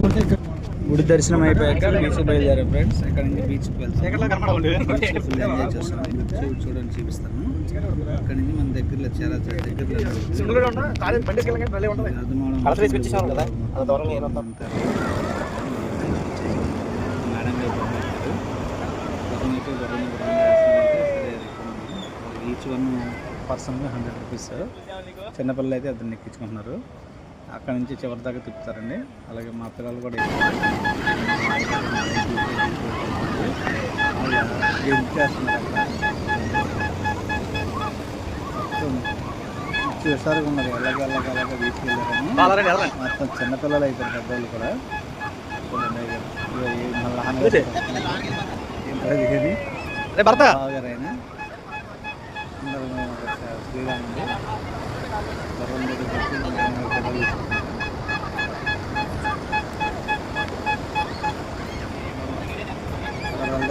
గుడి దర్శనం అయిపోయాక బీచ్ బయలుదేరాం ఫ్రెండ్స్. ఇక్కడ నుంచి బీచ్కి వెళ్తాం. బీచ్లో ఫుల్ ఎంజాయ్ చేస్తున్నాం. చూడండి చూపిస్తాను. ఇక్కడ నుంచి మన దగ్గరలో చాలా దగ్గరలో ఈచ్ 1 పర్సన్ 100 రూపీస్. చిన్నపిల్లలు అయితే అతన్ని ఎక్కించుకుంటున్నారు. అక్కడ నుంచి చివరి దాకా తిప్పుతారండి. అలాగే మా పిల్లలు కూడా చేస్తున్నారు. విసారుగా ఉన్నారు. అలాగే బీచ్కి వెళ్ళారని మొత్తం చిన్నపిల్లలు అయిపోయారు. పెద్దవాళ్ళు కూడా బాగారైనా శ్రీరాముడి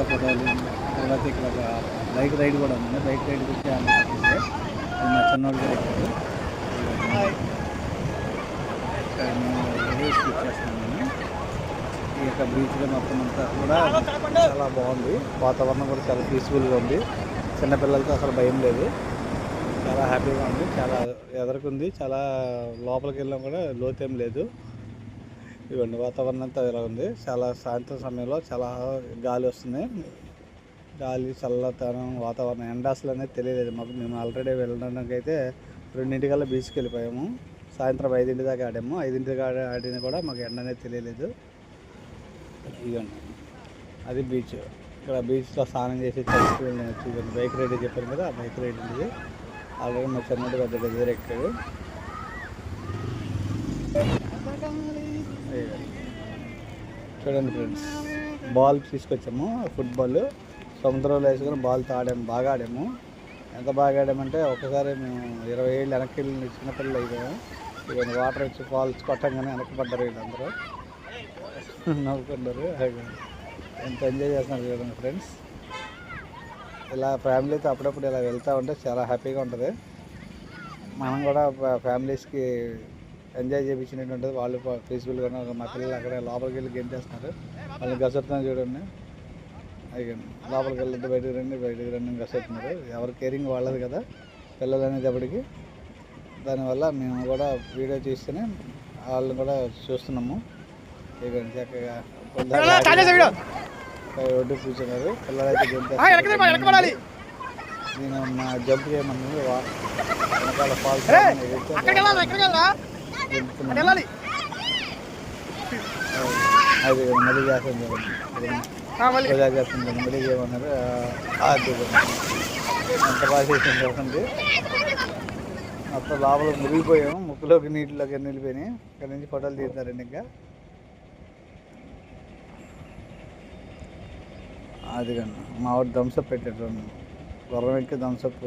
ఫోటోలు. తర్వాత ఇక్కడ బైక్ రైడ్ కూడా ఉంది. బైక్ రైడ్ గురించి అది మా చిన్నోడు కూడా ఎక్కారు. చేస్తున్నాను. ఈ యొక్క బీచ్లో మొత్తం అంతా కూడా చాలా బాగుంది. వాతావరణం కూడా చాలా పీస్ఫుల్గా ఉంది. చిన్నపిల్లలతో అసలు భయం లేదు. చాలా హ్యాపీగా ఉంది. చాలా ఎదురుకుంది. చాలా లోపలికి వెళ్ళాం కూడా లోతేం లేదు. ఇవ్వండి వాతావరణం అంతా ఇలా ఉంది. చాలా సాయంత్రం సమయంలో చాలా గాలి వస్తుంది. గాలి చల్లతనం వాతావరణం ఎండ అసలు అనేది తెలియలేదు మాకు. మేము ఆల్రెడీ వెళ్ళడానికి అయితే 2 బీచ్కి వెళ్ళిపోయాము. సాయంత్రం 5 దాకా ఆడాము. 5 ఆడినా కూడా మాకు ఎండ అనేది తెలియలేదు. ఇవ్వండి అది బీచ్. ఇక్కడ బీచ్లో స్నానం చేసి చూడండి. బైక్ రైడ్ చెప్పాను కదా, ఆ బైక్ రైడ్ ఉంది. ఆల్రెడీ మా చిన్నోడు పెద్ద దగ్గర ఎక్కాడు. చూడండి ఫ్రెండ్స్, బాల్ తీసుకొచ్చాము. ఫుట్బాల్ సముద్రంలో వేసుకొని బాల్తో ఆడాము. బాగా ఆడాము. ఎంత బాగా ఆడామంటే ఒకసారి మేము 20 ఏళ్ళు వెనక్కి వెళ్ళి చిన్నపిల్లలు అయిపోయాము. ఇవన్నీ వాటర్ వచ్చి ఫాల్స్ కొట్టంగానే వెనక్కి పడ్డారు. వీళ్ళందరూ నవ్వుకున్నారు. ఎంత ఎంజాయ్ చేస్తున్నారు చూడండి ఫ్రెండ్స్. ఇలా ఫ్యామిలీతో అప్పుడప్పుడు ఇలా వెళ్తూ ఉంటే చాలా హ్యాపీగా ఉంటుంది. మనం కూడా ఫ్యామిలీస్కి ఎంజాయ్ చేయించినట్టు ఉంటుంది. వాళ్ళు పీస్ఫుల్గా మా పిల్లలు అక్కడ లోపలికి వెళ్ళి గేమ్ చేస్తున్నారు. వాళ్ళని గసెడుతున్నారు చూడండి. అయ్యి లోపలికి వెళ్ళొద్దు, బయటకు రండి గసెడుతున్నారు. ఎవరు కేరింగ్ వాళ్ళది కదా పిల్లలు అనేటప్పటికి. దానివల్ల మేము కూడా వీడియో తీస్తేనే వాళ్ళని కూడా చూస్తున్నాము. ఇక చక్కగా ఒడ్డు కూర్చున్నారు. పిల్లలు అయితే గేమ్ నేను మా జంప్ చేయమని వెనకాల ఫాల్స్ అది మళ్ళీ చేస్తుంది. మళ్ళీ చేయమన్నారు. అంత బాగా చేసింది చూడండి. మొత్తం లోపల మురిగిపోయాము. ముక్కులోకి నీటిలోకి వెళ్ళిపోయినాయి. ఇక్కడ నుంచి ఫోటోలు తీస్తారండి. ఇంకా అది కానీ మా వాడు థమ్సప్ పెట్టాడు. గుర్రం ఎక్కి థమ్సప్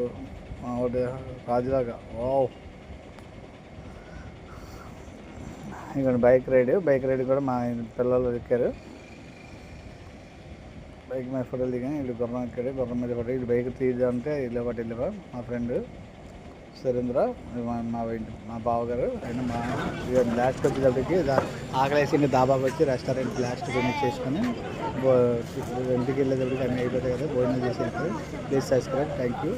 మా వాడు రాజులాగా. వావ్. ఇక్కడ బైక్ రైడ్ కూడా మా పిల్లలు ఎక్కారు. బైక్ మీద ఫోటోలు దిగాను. వీళ్ళు గుర్రం ఎక్కాడు. గుర్రం మీద ఫోటో. వీళ్ళు బైక్ తీద్దామంటే ఇల్లు ఒకటి వెళ్ళిపో. మా ఫ్రెండ్ సురేంద్ర, మా బావగారు. అయినా మా లాస్ట్కి వచ్చేటప్పటికి ఆకలేసి దాబాకి వచ్చి రెస్టారెంట్ లాస్ట్ ఫినిష్ చేసుకొని ఇంటికి వెళ్ళేటప్పటికి అన్నీ అయిపోతాయి కదా. భోజనం చేసి వెళ్తారు. Please subscribe. Thank you.